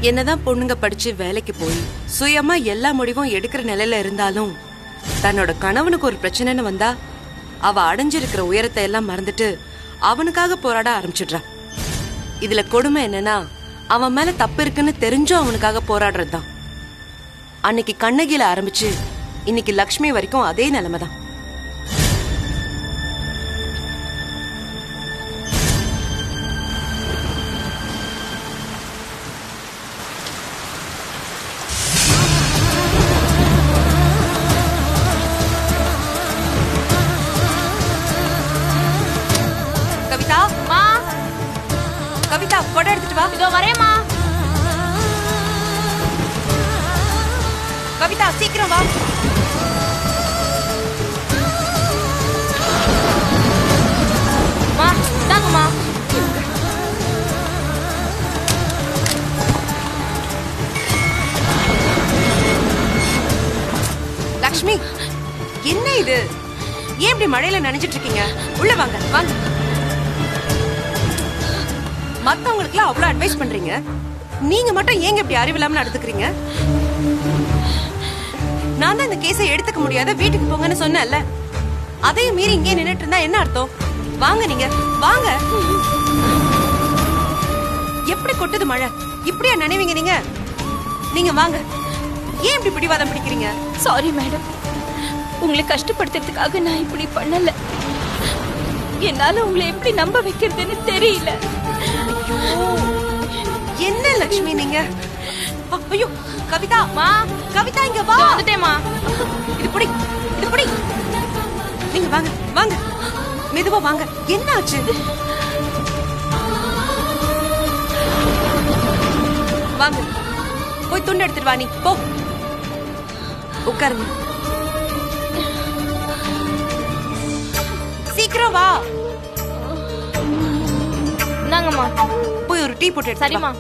என்னதான் பொண்ணுங்க படிச்சு வேலைக்கு போய் சுயமா எல்லா முடிவும் எடுக்கிற நிலையில இருந்தாலும் தன்னோட கணவனுக்கு ஒரு பிரச்சனைன்னு வந்தா அவ அடைஞ்சிருக்கிற உயரத்தை எல்லாம் மறந்துட்டு அவனுக்காக போராட ஆரம்பிச்சிடுறா. இதுல கொடுமை என்னன்னா அவன் மேல தப்பு இருக்குன்னு தெரிஞ்சும் அவனுக்காக போராடுறதுதான். அன்னைக்கு கண்ணகில ஆரம்பிச்சு இன்னைக்கு லக்ஷ்மி வரைக்கும் அதே நிலைமைதான். கவிதா, கொடை எடுத்துட்டு வா. இதோ வரேம்மா. கவிதா, சீக்கிரம் வா. மா, தாங்கம்மா. லக்ஷ்மி, என்ன இது? ஏன் இப்படி மழையில நனைஞ்சிட்டு இருக்கீங்க? உள்ள வாங்க, வாங்க. மத்தவங்களுக்குலாம் அவ்வளவு அட்வைஸ் பண்றீங்க, நீங்க மட்டும் ஏங்க இப்படி அறிவில்லாம நடந்துக்கிறீங்க? நான் தான் இந்த கேஸை எடுத்துக்க முடியாத வீட்டுக்கு போங்கன்னு சொன்னேன்ல, அதையும் மீறி இங்கே நின்னுட்டு இருந்தா என்ன அர்த்தம்? வாங்க, நீங்க வாங்க. எப்படி கொட்டுது மழை, இப்படியா நினைவீங்க நீங்க? நீங்க வாங்க. ஏன் இப்படி பிடிவாதம் பிடிக்கிறீங்க? சாரி மேடம், உங்களை கஷ்டப்படுத்துறதுக்காக நான் இப்படி பண்ணல. என்னால உங்களை எப்படி நம்ப வைக்கிறதுன்னு தெரியல. என்ன லட்சுமி நீங்க? ஐயோ கவிதா, மா, கவிதா இங்க வா. வந்துட்டேமா. இது புடி, இது புடி. நீங்க வாங்க, வாங்க, மெதுவா வாங்க. என்ன ஆச்சு? வாங்க, போய் துண்டு எடுத்துட்டு வா. நீ போ, உட்காருங்க. சீக்கிரம் வா. நாங்கம்மா. போய் ஒரு டீ போட்டு எடுத்து சரிம்மா.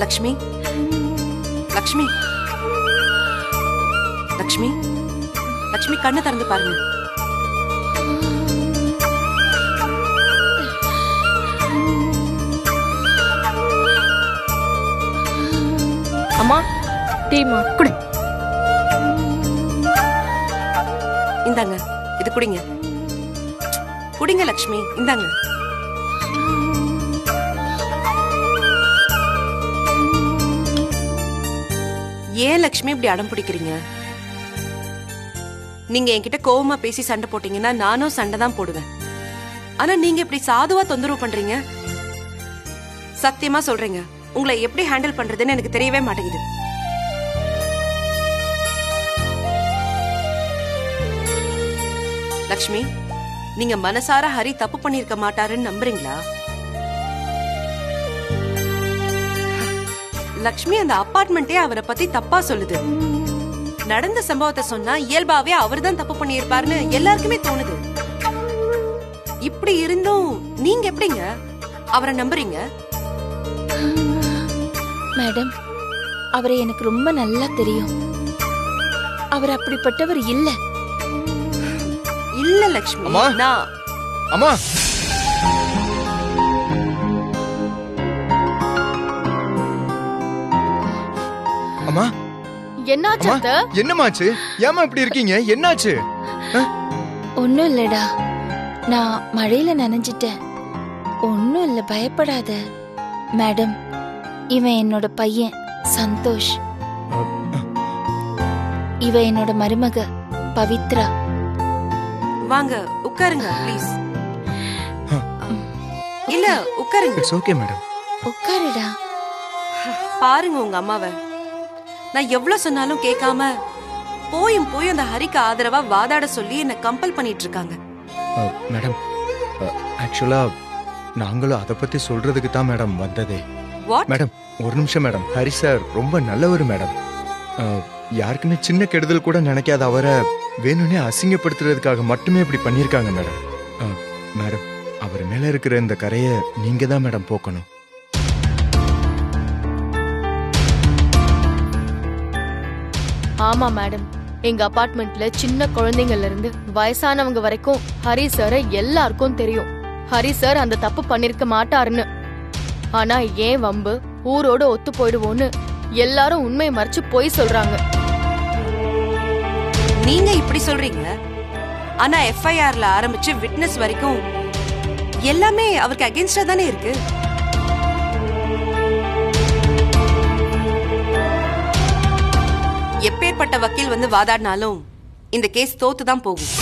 லக்ஷ்மி, லக்ஷ்மி, லக்ஷ்மி, லக்ஷ்மி, கண்ணை திறந்து பாருங்க. அம்மா, டீமா குடி. இந்தாங்க, இது குடிங்க. குடிங்க லக்ஷ்மி, இந்தாங்க. ஏன் லக்ஷ்மி இப்படி அடம் பிடிக்கிறீங்க? நீங்க என்கிட்ட கோவமா பேசி சண்டை போட்டீங்கன்னா நானும் சண்டை தான் போடுவேன். ஆனா நீங்க இப்படி சாதுவா தொந்தரவு பண்றீங்க. சத்தியமா சொல்றீங்க, உங்களை எப்படி ஹேண்டில் பண்றதுன்னு எனக்கு தெரியவே மாட்டேங்குது. லக்ஷ்மி, நீங்க மனசார ஹரி தப்பு பண்ணிருக்க மாட்டாருன்னு நம்புறீங்களா? லக்ஷ்மி, அந்த அபார்ட்மெண்டே அவரை பத்தி தப்பா சொல்லுது. நடந்த சம்பவத்தை சொன்னா இயல்பாவே அவர்தான் தப்பு பண்ணியிருப்பாருன்னு எல்லாருக்குமே தோணுது. இப்படி இருந்தும் நீங்க எப்படிங்க அவரை நம்புறீங்க? மேடம், அவரை எனக்கு ரொம்ப நல்லா தெரியும். அவர் அப்படிப்பட்டவர் இல்ல. இல்ல லக்ஷ்மி, நான் அம்மா, அம்மா, என்னாச்சு அத்தை? என்னமாச்சு? ஏமா இப்படி இருக்கீங்க? என்னாச்சு? ஒண்ணும் இல்லடா, நான் மழையில நனைஞ்சிட்டேன். ஒண்ணும் இல்ல, பயப்படாத. மேடம், இவன் என்னோட பையன் சந்தோஷ். இவ என்னோட மருமக பவித்ரா. வாங்க, உட்காருங்க ப்ளீஸ். இல்ல, உட்காருங்க. It's okay madam. உட்காருடா. பாருங்க உங்க அம்மாவை. நான் எவ்வளவு சொன்னாலும் கேட்காம போயும் போய் அந்த ஹரிக்கு ஆதரவா வாதாட சொல்லி என்ன கம்பல் பண்ணிட்டு இருக்காங்க. மேடம், ஆக்சுவலா நாங்களும் அதை பத்தி சொல்றதுக்கு தான் மேடம் வந்ததே. மேடம், ஒரு நிமிஷம் மேடம். ஹரி சார் ரொம்ப நல்லவர் மேடம். யாருக்குமே சின்ன கெடுதல் கூட நினைக்காத அவரை வேணும்னே அசிங்கப்படுத்துறதுக்காக மட்டுமே இப்படி பண்ணிருக்காங்க மேடம். மேடம், அவர் மேல இருக்கிற இந்த கரையை நீங்க தான் மேடம் போக்கணும். ஆமா மேடம், எங்க அபார்ட்மெண்ட்ல சின்ன குழந்தைங்கள்ல இருந்து வயசானவங்க வரைக்கும் ஹரி சாரை எல்லாருக்கும் தெரியும். ஹரி சார் அந்த தப்பு பண்ணிருக்க மாட்டாருன்னு. ஆனா ஏன் வம்பு, ஊரோட ஒத்து போயிடுவோன்னு எல்லாரும் உண்மையை மறைச்சு பொய் சொல்றாங்க. நீங்க இப்படி சொல்றீங்க, ஆனா எஃப்ஐஆர்ல ஆரம்பிச்சு விட்னஸ் வரைக்கும் எல்லாமே அவருக்கு அகைன்ஸ்டா தானே இருக்கு. எப்பேற்பட்ட வக்கீல் வந்து வாதாடினாலும் இந்த கேஸ் தோத்துதான் போகும்.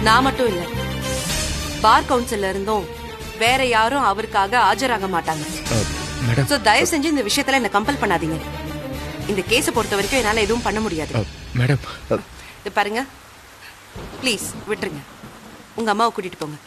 நான் மட்டும் இல்ல, பார் கவுன்சில்ல இருந்தும் வேற யாரும் அவருக்காக ஆஜராக மாட்டாங்க. சோ தயவு செஞ்சு இந்த விஷயத்துல என்ன கம்பல் பண்ணாதீங்க. இந்த கேஸ பொறுத்த வரைக்கும் என்னால எதுவும் பண்ண முடியாது. மேடம் இது பாருங்க, ப்ளீஸ் விட்டுருங்க. உங்க அம்மாவை கூட்டிட்டு போங்க.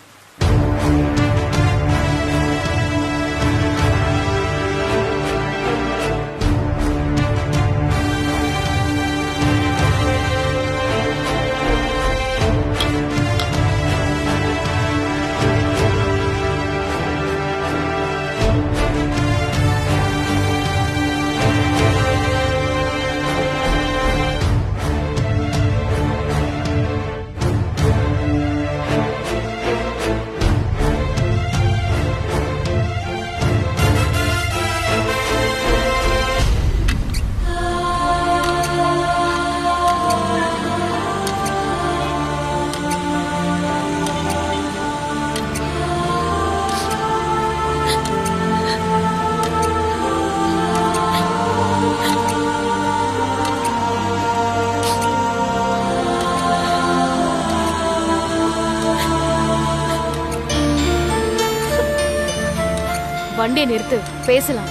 வண்டியை நிறுத்து, பேசலாம்.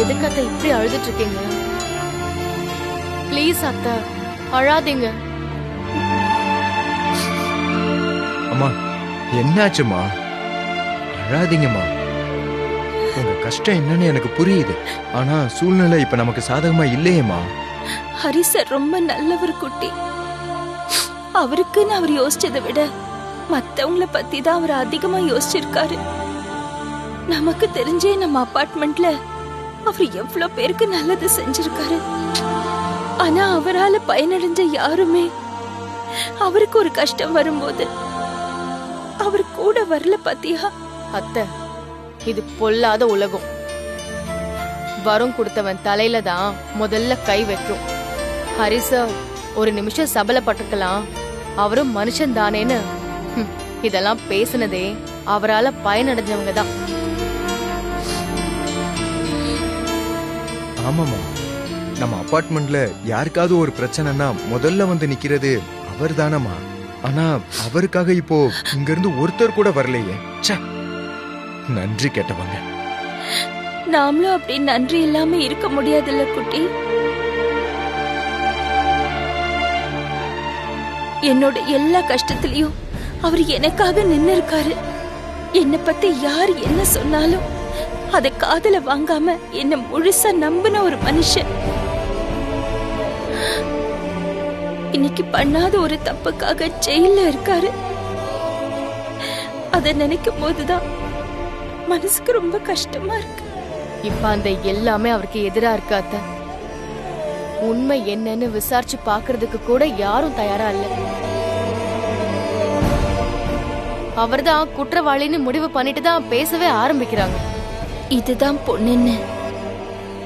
எதுக்கு அத்தை இப்படி அழுதுட்டு இருக்கீங்க? ப்ளீஸ் அத்தை, அழாதீங்க. அம்மா என்னாச்சுமா? அழாதீங்கம்மா. உங்க கஷ்டம் என்னன்னு எனக்கு புரியுது. ஆனா சூழ்நிலை இப்ப நமக்கு சாதகமா இல்லையேம்மா. ஹரி சார் ரொம்ப நல்லவர் குட்டி. அவருக்குன்னு அவர் யோசிச்சதை விட மத்தவங்கள பத்தி தான் அவர் அதிகமா யோசிச்சிருக்காரு. நமக்கு தெரிஞ்சே நம்ம அபார்ட்மெண்ட்ல அவர் எவ்வளவு பேருக்கு நல்லது செஞ்சிருக்காரு. ஆனா அவரால பயனடைஞ்ச யாருமே அவருக்கு ஒரு கஷ்டம் வரும்போது அவர் கூட வரல. பாத்தியா அத்தை, இது பொல்லாத உலகம். வரம் கொடுத்தவன் தலையில தான் முதல்ல கை வைக்கும். ஹரி சார் ஒரு நிமிஷம் சபலப்பட்டிருக்கலாம், அவரும் மனுஷன் தானேன்னு இதெல்லாம் பேசினதே அவரால பயனடைஞ்சவங்க தான். ஆமாமா, நம்ம அபார்ட்மெண்ட்ல யாருக்காவது ஒரு பிரச்சனைனா முதல்ல வந்து நிக்கிறது அவர் தானம்மா. ஆனா அவருக்காக இப்போ இங்க இருந்து ஒருத்தர் கூட வரலையே. நன்றி கேட்டவங்க. நாமளும் அப்படி நன்றி இல்லாம இருக்க முடியாதுல்ல குட்டி. என்னோட எல்லா கஷ்டத்திலயும் அவர் எனக்காக நின்னு இருக்காரு. என்னை பத்தி யார் என்ன சொன்னாலும் அதை காதுல வாங்காம என்ன முழுசா நம்பின ஒரு மனுஷன். இன்னைக்கு பண்ணாத ஒரு தப்புக்காக ஜெயில இருக்காரு. அத நினைக்கும் போதுதான் மனசுக்கு ரொம்ப கஷ்டமா இருக்கு. இப்ப அந்த எல்லாமே அவருக்கு எதிரா இருக்காத. உண்மை என்னன்னு விசாரிச்சு பாக்குறதுக்கு கூட யாரும் தயாரா இல்ல. அவர்தான் குற்றவாளின்னு முடிவு பண்ணிட்டு தான் பேசவே ஆரம்பிக்கிறாங்க. இதுதான் பொண்ணுன்னு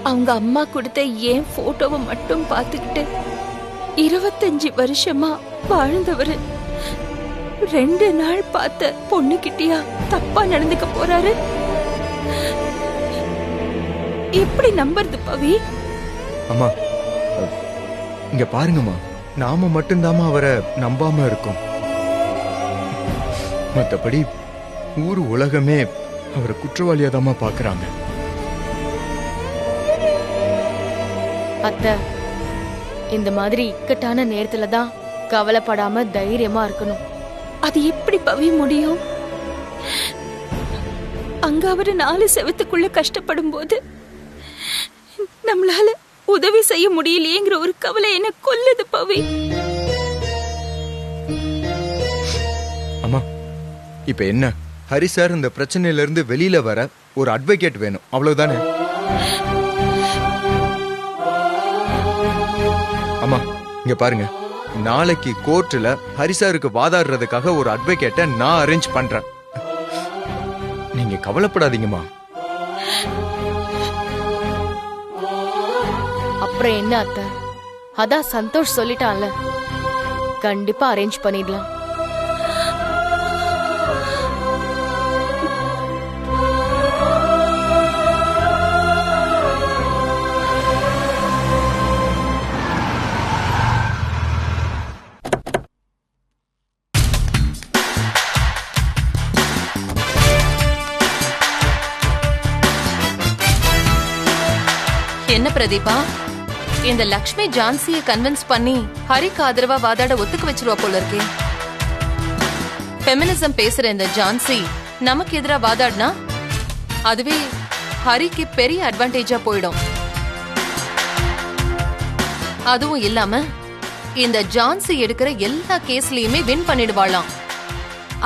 அவங்க அம்மா கொடுத்த ஏன் போட்டோவை மட்டும் பாத்துக்கிட்டு 25 வருஷமா வாழ்ந்தவரு 2 நாள் பார்த்த பொண்ணுகிட்டயா தப்பா நடந்துக்க போறாரு? எப்படி நம்புறது பவி? அம்மா இங்க பாருங்கம்மா, நாம மட்டும்தாம்மா அவரை நம்பாம இருக்கோம். மத்தபடி ஊர் உலகமே அவரை குற்றவாளியாதாம்மா பாக்குறாங்க. அத்தை, இந்த மாதிரி இக்கட்டான நேரத்துல தான் கவலைப்படாம தைரியமா இருக்கணும். அது எப்படி பவி முடியும்? அங்க அவரு 4 செவத்துக்குள்ள கஷ்டப்படும் போது நம்மளால உதவி செய்ய முடியலையேங்கிற ஒரு கவலை என்ன கொல்லுது பவி. அம்மா இப்ப என்ன, ஹரி சார் இந்த பிரச்சனையில இருந்து வெளியில வர ஒரு அட்வொகேட் வேணும், அவ்வளவுதானே? அம்மா இங்க பாருங்க, நாளைக்கு கோர்ட்ல ஹரி சாருக்கு வாதாடுறதுக்காக ஒரு அட்வொகேட்டை நான் அரேஞ்ச் பண்றேன். நீங்க கவலைப்படாதீங்கம்மா. அப்புறம் என்ன அத்தை, அதான் சந்தோஷ் சொல்லிட்டான்ல, கண்டிப்பா அரேஞ்ச் பண்ணிடலாம். என்ன பிரதீபா, இந்த லக்ஷ்மி ஜான்சியை கன்வின்ஸ் பண்ணி ஹரிக்கு ஆதரவா வாதாட ஒத்துக்க வச்சிருவா போல இருக்கே. ஃபெமினிசம் பேசுற இந்த ஜான்சி நமக்கு எதிரா வாதாடினா அதுவே ஹரிக்கு பெரிய அட்வான்டேஜா போயிடும். அதுவும் இல்லாம இந்த ஜான்சி எடுக்கிற எல்லா கேஸ்லயுமே வின் பண்ணிடுவாளாம்.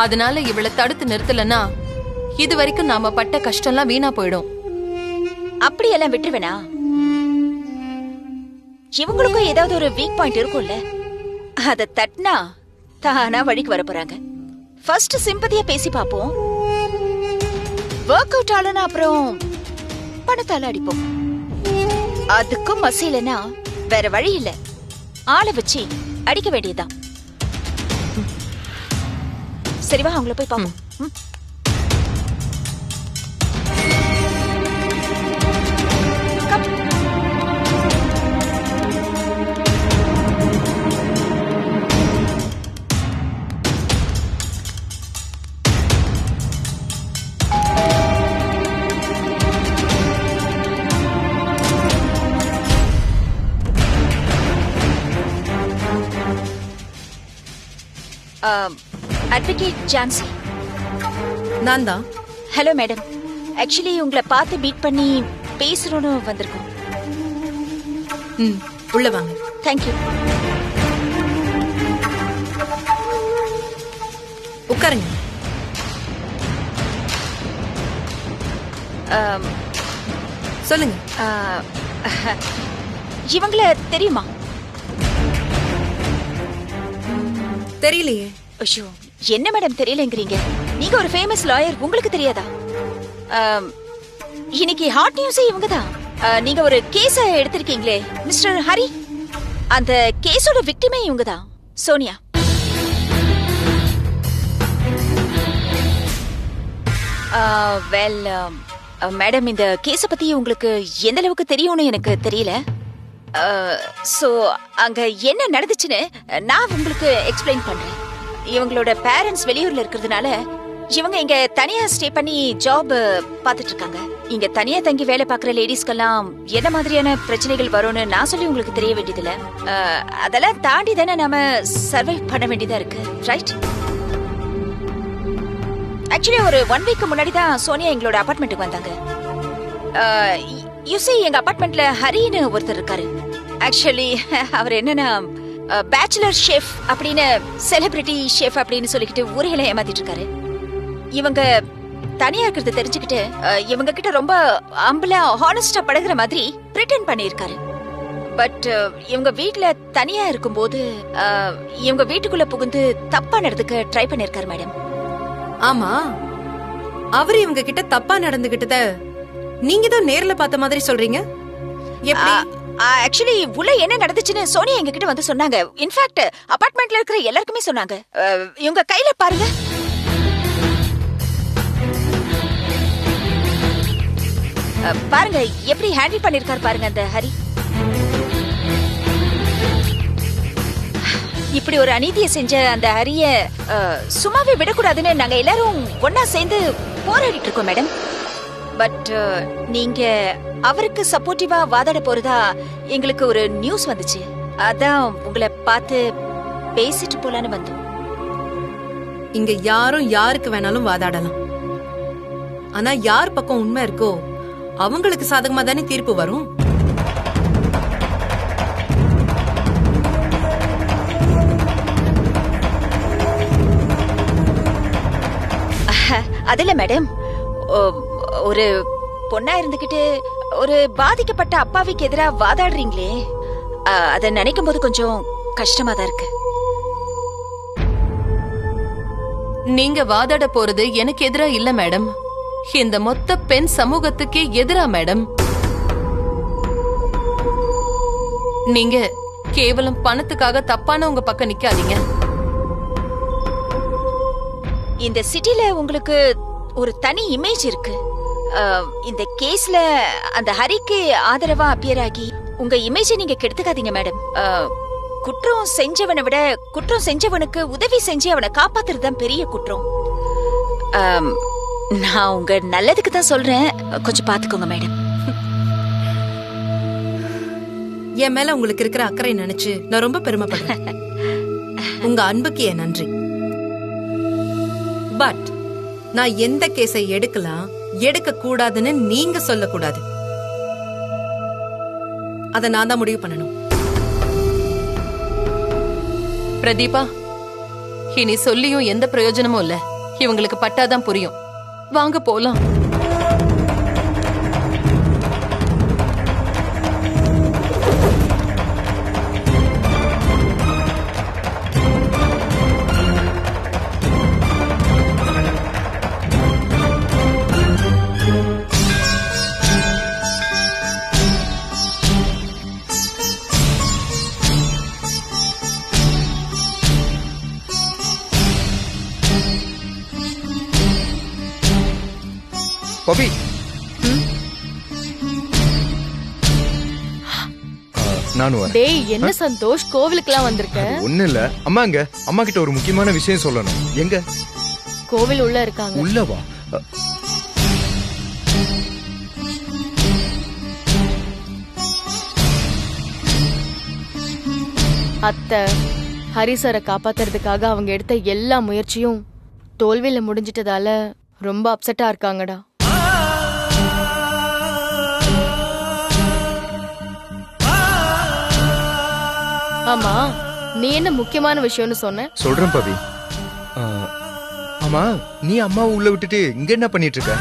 அதனால இவளை தடுத்து நிறுத்தலன்னா இது வரைக்கும் நாம பட்ட கஷ்டம்லாம் வீணா போயிடும். அப்படியெல்லாம் விட்டுருவேனா? இவங்களுக்கும் ஏதாவது ஒரு வீக் பாயிண்ட் இருக்கும்ல, அத தட்டினா தானா வழிக்கு வர போறாங்க. ஃபர்ஸ்ட் சிம்பதியா பேசி பாப்போம், ஒர்க் அவுட் ஆலனா அப்புறம் பணத்தால அடிப்போம். அதுக்கும் மசிலனா வேற வழி இல்ல, ஆளை வச்சு அடிக்க வேண்டியதுதான். சரிவா, அவங்கள போய் பாப்போம். அட்வொகேட் ஜான்சி. நான் தான். ஹலோ மேடம், ஆக்சுவலி உங்களை பார்த்து மீட் பண்ணி பேசணும்னு வந்திருக்கோம். உள்ள வாங்க. தேங்க்யூ. உட்காருங்க. சொல்லுங்க. இவங்கள தெரியுமா? தெரியலையே. ஐயோ, என்ன மேடம் தெரியலங்கிறீங்க? நீங்க ஒரு ஃபேமஸ் லாயர், உங்களுக்கு தெரியாதா? இன்னைக்கு ஹாட் நியூஸே இவங்கதான். நீங்க ஒரு கேஸ எடுத்திருக்கீங்களே மிஸ்டர் ஹரி, அந்த கேஸோட விக்டிமே இவங்கதான், சோனியா. வெல் மேடம், இந்த கேஸ பத்தி உங்களுக்கு எந்த அளவுக்கு தெரியும்னு எனக்கு தெரியல. சோ அங்க என்ன நடந்துச்சுன்னு நான் உங்களுக்கு எக்ஸ்பிளைன் பண்றேன். இவங்களோட பேரண்ட்ஸ் வெளியூர்ல இருக்கிறதுனால இவங்க இங்க தனியா ஸ்டே பண்ணி ஜாப் பாத்துட்டு இருக்காங்க. இங்க தனியா தங்கி வேலை பாக்குற லேடிஸ்க்கெல்லாம் என்ன மாதிரியான பிரச்சனைகள் வரும்னு நான் சொல்லி உங்களுக்கு தெரிய வேண்டியதில்ல. அதெல்லாம் தாண்டி தானே நாம சர்வை பண்ண வேண்டியதா இருக்கு, ரைட்? ஆக்சுவலி ஒரு 1 வீக் முன்னாடி தான் சோனியா எங்களோட அபார்ட்மெண்ட்டுக்கு வந்தாங்க. யூ see, எங்க அபார்ட்மெண்ட்ல ஹரின்னு ஒருத்தர் இருக்காரு. ஆக்சுவலி அவர் என்னன்னா பேச்சுலர் ஷெஃப் அப்படின்னு, செலிபிரிட்டி ஷெஃப் அப்படின்னு சொல்லிக்கிட்டு ஊரையில ஏமாத்திட்டு இருக்காரு. இவங்க தனியா இருக்கிறது தெரிஞ்சுக்கிட்டு இவங்க கிட்ட ரொம்ப அம்பலா ஹானஸ்டா பழகுற மாதிரி பிரிட்டன் பண்ணியிருக்காரு. பட் இவங்க வீட்ல தனியா இருக்கும்போது இவங்க வீட்டுக்குள்ள புகுந்து தப்பா நடந்துக்க ட்ரை பண்ணிருக்காரு மேடம். ஆமா, அவரு இவங்க கிட்ட தப்பா நடந்துகிட்டத நீங்க தான் நேர்ல பார்த்த மாதிரி சொல்றீங்க. ஆக்சுவலி உள்ள என்ன நடந்துச்சுன்னு சோனியா எங்க கிட்ட வந்து சொன்னாங்க. இன்ஃபேக்ட் அபார்ட்மெண்ட்ல இருக்கிற எல்லாருக்குமே சொன்னாங்க. இவங்க கையில பாருங்க. பாருங்க எப்படி ஹேண்டில் பண்ணிருக்காரு பாருங்க அந்த ஹரி. இப்படி ஒரு அநீதியை செஞ்ச அந்த ஹரிய சும்மாவே விடக்கூடாதுன்னு நாங்க எல்லாரும் ஒன்னா சேர்ந்து போராடிட்டு இருக்கோம் மேடம். பட் நீங்க அவருக்கு சப்போர்ட்டிவா வாதாட போறதா எங்களுக்கு ஒரு நியூஸ் வந்துச்சு. அதான் உங்களை பார்த்து பேசிட்டு போலான்னு வந்தோம். இங்க யாரும் யாருக்கு வேணாலும் வாதாடலாம். ஆனா யார் பக்கம் உண்மை இருக்கோ அவங்களுக்கு சாதகமா தானே தீர்ப்பு வரும். அதுல மேடம், ஒரு பொண்ணா இருந்துகிட்டு ஒரு பாதிக்கப்பட்ட அப்பாவிக்கு எதிரா வாதாடுறீங்களே, அத நினைக்கும் போது கொஞ்சம் கஷ்டமா தான் இருக்கு. நீங்க வாதாட போறது எனக்கு எதிரா இல்ல மேடம், இந்த மொத்த பெண் சமூகத்துக்கே எதிரா மேடம். நீங்க கேவலம் பணத்துக்காக தப்பான உங்க பக்கம் நிக்காதீங்க. இந்த சிட்டில உங்களுக்கு ஒரு தனி இமேஜ் இருக்கு. இந்த கேஸ்ல அந்த ஹரிக்கு ஆதரவா அப்பியர் ஆகி உங்க இமேஜை நீங்க கெடுத்துக்காதீங்க மேடம். குற்றம் செஞ்சவனை விட குற்றம் செஞ்சவனுக்கு உதவி செஞ்சு அவனை காப்பாத்துறது தான் பெரிய குற்றம். நான் உங்க நல்லதுக்கு தான் சொல்றேன், கொஞ்சம் பாத்துக்கோங்க மேடம். என் மேல உங்களுக்கு இருக்கிற அக்கறை நினைச்சு நான் ரொம்ப பெருமைப்படுறேன். உங்க அன்புக்கு என் நன்றி. பட் நான் எந்த கேஸை எடுக்கலாம் எடுக்க கூடாதுன்னு நீங்க சொல்லக்கூடாது. அத நான் தான் முடிவு பண்ணணும். பிரதீபா, இனி சொல்லியும் எந்த பிரயோஜனமும் இல்ல. இவங்களுக்கு பட்டாதான் புரியும். வாங்க போலாம். பவி, நானும் வரேன். டேய், என்ன சந்தோஷ், கோவிலுக்குலாம் வந்திருக்க? ஒண்ணு இல்ல, அம்மாங்க, அம்மா கிட்ட ஒரு முக்கியமான விஷயம் சொல்லணும். எங்க? கோவில் உள்ள இருக்காங்க. உள்ளவா? அத்தை, ஹரிசரை காப்பாத்துறதுக்காக அவங்க எடுத்த எல்லா முயற்சியும் தோல்வியில முடிஞ்சிட்டதால ரொம்ப அப்செட்டா இருக்காங்கடா. ஆமா, நீ என்ன முக்கியமான விஷயம்னு சொன்ன? சொல்றேன் பவி. ஆமா, நீ அம்மாவை உள்ள விட்டுட்டு இங்க என்ன பண்ணிட்டு இருக்க?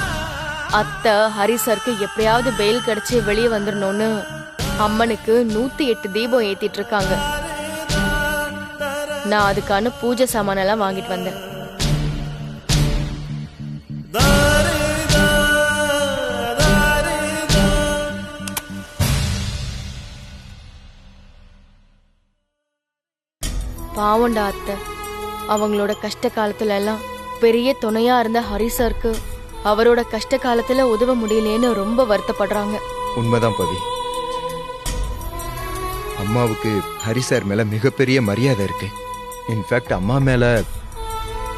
அத்தை, ஹரிசருக்கு எப்படியாவது பெயில் கிடைச்சு வெளியே வந்துடணும்னு அம்மனுக்கு 108 தீபம் ஏத்திட்டு இருக்காங்க. நான் அதுக்கான பூஜை சாமானெல்லாம் வாங்கிட்டு வந்தேன். பாவண்டா அத்தை, அவங்களோட கஷ்ட காலத்துல எல்லாம் பெரிய துணையா இருந்த ஹரிசருக்கு அவரோட கஷ்ட காலத்துல உதவ முடியலேன்னு ரொம்ப வருத்தப்படுறாங்க. உண்மைதான் பவி. அம்மாவுக்கு ஹரிசார் மேல மிகப்பெரிய மரியாதை இருக்கு. இன்ஃபேக்ட் அம்மா மேல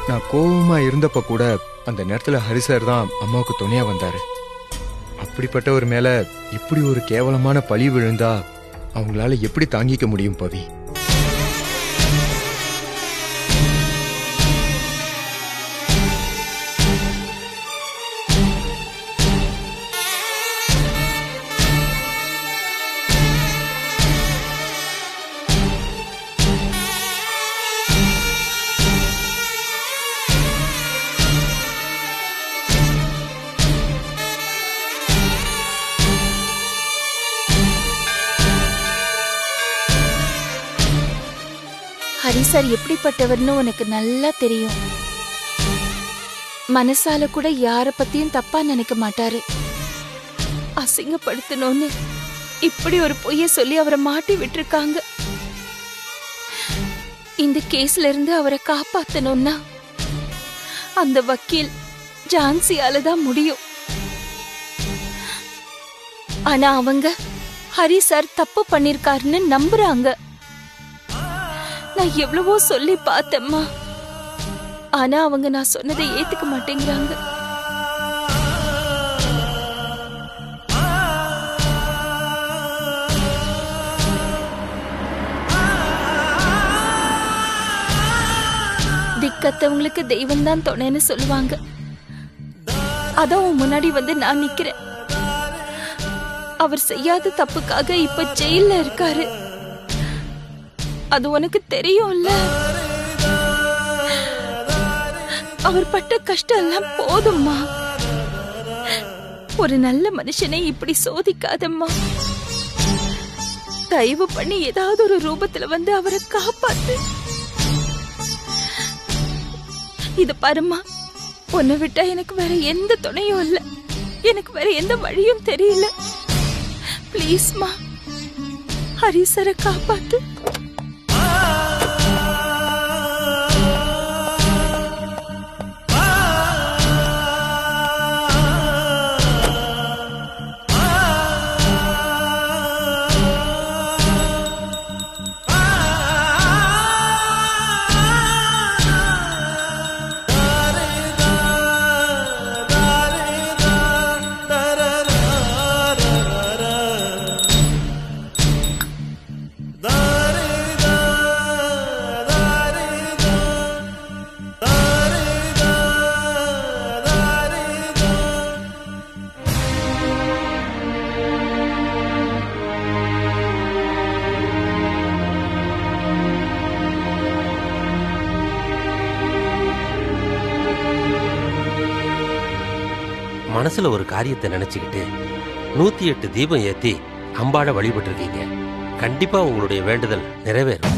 நான் கோவமா இருந்தப்ப கூட அந்த நேரத்துல ஹரிசார் தான் அம்மாவுக்கு துணையா வந்தாரு. அப்படிப்பட்டவர் மேல இப்படி ஒரு கேவலமான பழி விழுந்தா அவங்களால எப்படி தாங்கிக்க முடியும் பவி? ஹரிசார் எப்படிப்பட்டவர்னு உனக்கு நல்லா தெரியும். மனசால கூட யார பத்தியும் தப்பா நினைக்க மாட்டாரு. அசிங்கப்படுத்தணும்னு இப்படி ஒரு பொய்ய சொல்லி அவரை மாட்டி விட்டுருக்காங்க. இந்த கேஸ்ல இருந்து அவரை காப்பாத்தணும்னா அந்த வக்கீல் ஜான்சியால தான் முடியும். ஆனா அவங்க ஹரிசார் தப்பு பண்ணிருக்காருன்னு நம்புறாங்க. நான் எவ்வளவோ சொல்லி பார்த்தேம்மா, ஆனா அவங்க நான் சொன்னதை ஏத்துக்க மாட்டேங்கிறாங்க. திக்கத்தவங்களுக்கு தெய்வம் தான் துணைன்னு சொல்லுவாங்க. அதான் உன் முன்னாடி வந்து நான் நிக்கிறேன். அவர் செய்யாத தப்புக்காக இப்ப ஜெயில்ல இருக்காரு. அது உனக்கு தெரியும்ல. அவர் பட்ட கஷ்டம் எல்லாம் போதும்மா. ஒரு நல்ல மனுஷனை இப்படி சோதிக்காதம்மா. தயவு பண்ணி ஏதாவது ஒரு ரூபத்துல வந்து அவரை காப்பாத்து. இது பாருமா, உன்னை விட்டா எனக்கு வேற எந்த துணையும் இல்ல. எனக்கு வேற எந்த வழியும் தெரியல. ப்ளீஸ்மா, ஹரிசரை காப்பாத்து. மனசுல ஒரு காரியத்தை நினைச்சுக்கிட்டு 108 தீபம் ஏத்தி அம்பாளை வழிபட்டு இருக்கீங்க. கண்டிப்பா உங்களுடைய வேண்டுதல் நிறைவேறும்.